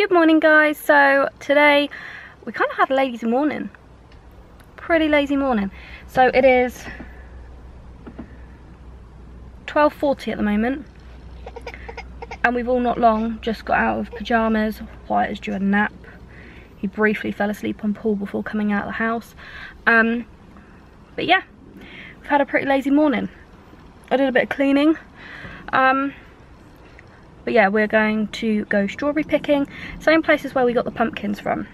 Good morning guys. So today we kind of had a lazy morning, pretty lazy morning. So it is 12:40 at the moment and we've all not long just got out of pyjamas. Wyatt has due a nap. He briefly fell asleep on Paul before coming out of the house. But yeah, we've had a pretty lazy morning. I did a bit of cleaning. But yeah, we're going to go strawberry picking, same places where we got the pumpkins from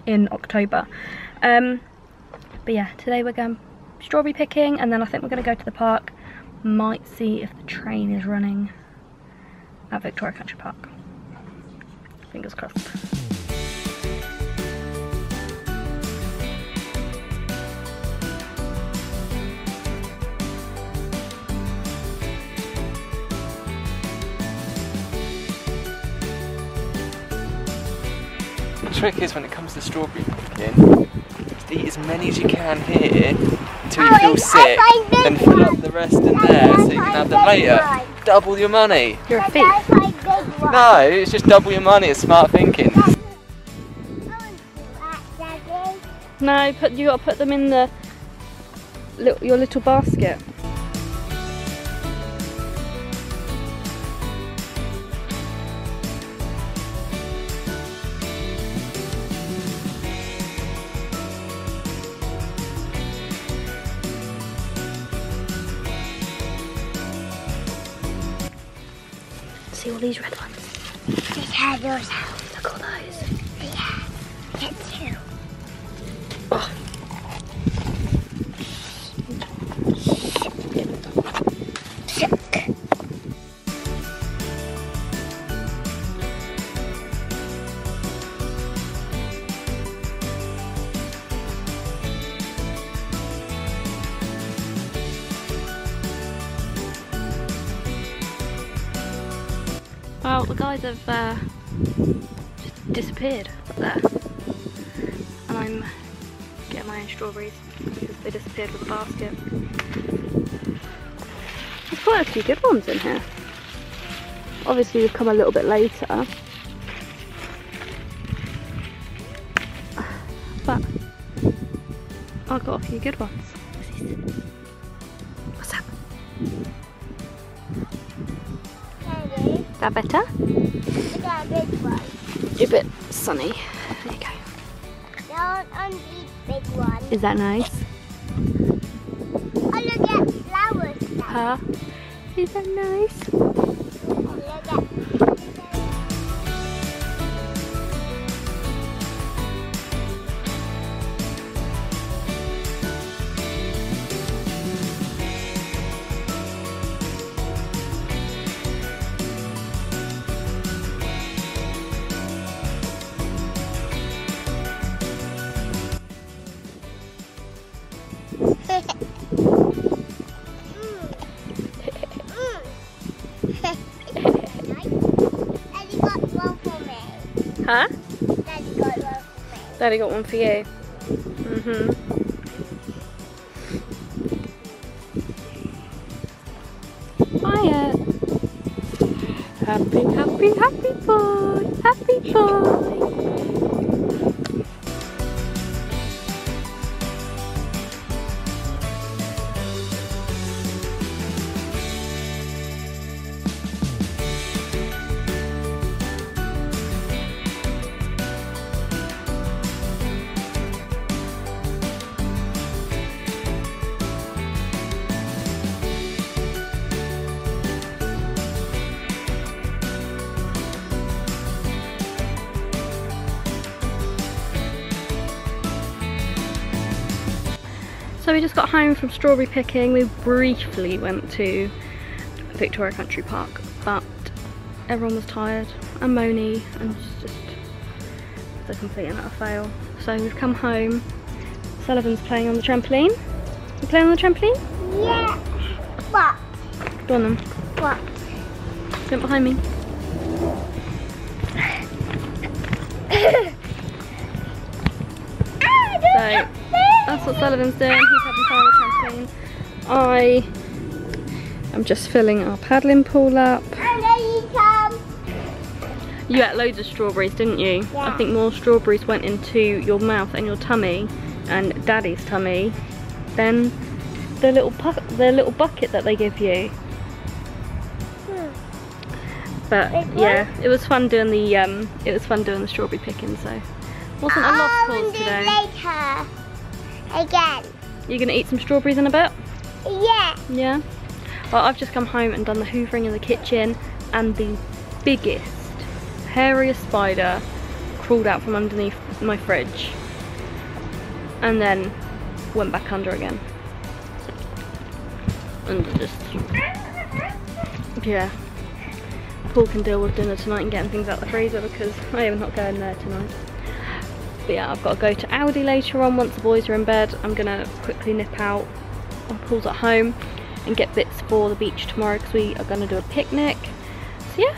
in October. But yeah, today we're going strawberry picking and then I think we're going to go to the park. Might see if the train is running at Victoria Country Park. Fingers crossed. The trick is when it comes to strawberry picking, to eat as many as you can here until you feel sick, then fill up the rest in there so you can have them later. Double your money. You're a thief. No, it's just double your money. It's smart thinking. No, you got to put them in the your little basket. See all these red ones? Just have yours out. Look at all those. Yeah, get two. Oh. Sick. Well, the guys have just disappeared up there, and I'm getting my own strawberries because they disappeared with the basket. There's quite a few good ones in here. Obviously we've come a little bit later, but I've got a few good ones. What's that? Is that better? Look at a big one. You're a bit sunny. There you go. Don't unleash big one. Is that nice? Oh, look at flowers. Huh? Is that nice? Oh, look at. Huh? Daddy got one for me. Daddy got one for you. Wyatt. Happy, happy, happy boy. Happy boy. So we just got home from strawberry picking. We briefly went to Victoria Country Park, but everyone was tired and moany and just a complete and utter fail. So we've come home. Sullivan's playing on the trampoline. You playing on the trampoline? Yeah. What? Go on then. What? Jump behind me. So that's what Sullivan's doing. He's having fun on the trampoline. I am just filling our paddling pool up. And there you come. You ate loads of strawberries, didn't you? Yeah. I think more strawberries went into your mouth and your tummy and Daddy's tummy than the little bucket that they give you. But yeah, it was fun doing the strawberry picking. So wasn't a lost cause today. Later. Again. You're gonna eat some strawberries in a bit? Yeah. Yeah. Well, I've just come home and done the hoovering in the kitchen, and the biggest, hairiest spider crawled out from underneath my fridge and then went back under again. And just, yeah. Paul can deal with dinner tonight and getting things out the freezer because I am not going there tonight. But yeah, I've got to go to Aldi later on once the boys are in bed. I'm gonna quickly nip out while Paul's at home and get bits for the beach tomorrow because we are going to do a picnic. So yeah,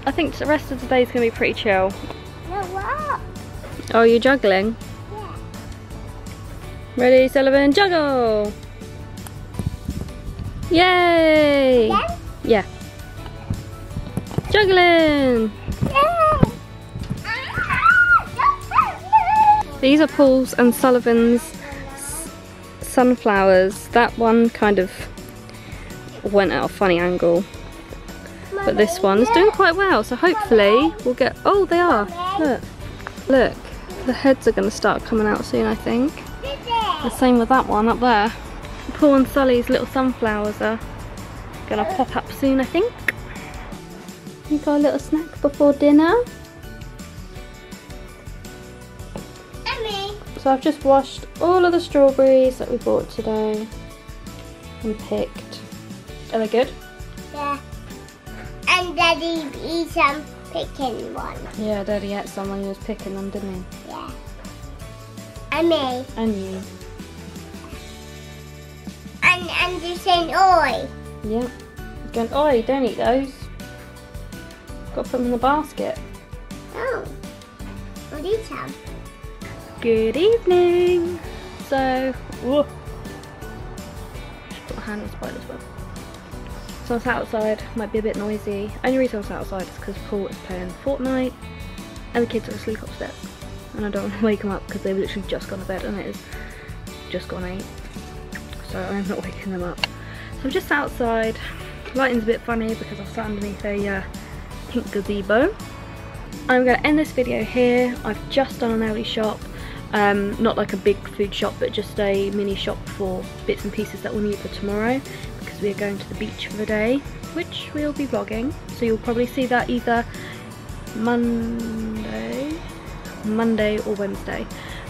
I think the rest of the day is going to be pretty chill. No, what? Oh, you're juggling? Yeah. Ready, Sullivan, juggle! Yay! Again? Yeah. Juggling! Yay! These are Paul's and Sullivan's sunflowers. That one kind of went at a funny angle, but this one's doing quite well, so hopefully we'll get, oh they are, look, the heads are going to start coming out soon I think. The same with that one up there. Paul and Sully's little sunflowers are going to pop up soon I think. You got a little snack before dinner? So I've just washed all of the strawberries that we bought today and picked. Are they good? Yeah. And Daddy eat some picking one. Yeah, Daddy ate some when he was picking them, didn't he? Yeah. And me. And you. And you're saying oi. Yeah. Going, oi, don't eat those. Got to put them in the basket. Oh. What do you have? Good evening. So, whoa. Just put my hand on the spider's web. So I was outside, might be a bit noisy. Only reason I was outside is because Paul is playing Fortnite and the kids are asleep upstairs. And I don't want to wake them up because they've literally just gone to bed and it is just gone 8. So I'm not waking them up. So I'm just outside. Lighting's a bit funny because I'm sat underneath a pink gazebo. I'm going to end this video here. I've just done an Aldi shop. Not like a big food shop, but just a mini shop for bits and pieces that we'll need for tomorrow because we are going to the beach for the day, which we'll be vlogging. So you'll probably see that either Monday or Wednesday.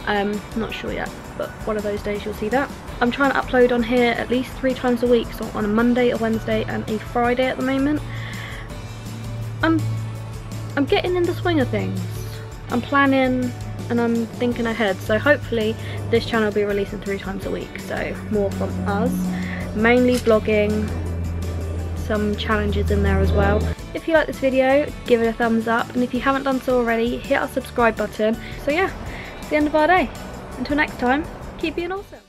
Not sure yet, but one of those days you'll see that. I'm trying to upload on here at least 3 times a week, so on a Monday, a Wednesday and a Friday at the moment. I'm getting in the swing of things. I'm planning and I'm thinking ahead, so hopefully this channel will be releasing 3 times a week, so more from us, mainly vlogging, some challenges in there as well. If you like this video, give it a thumbs up, and if you haven't done so already, hit our subscribe button. So yeah, it's the end of our day. Until next time, keep being awesome.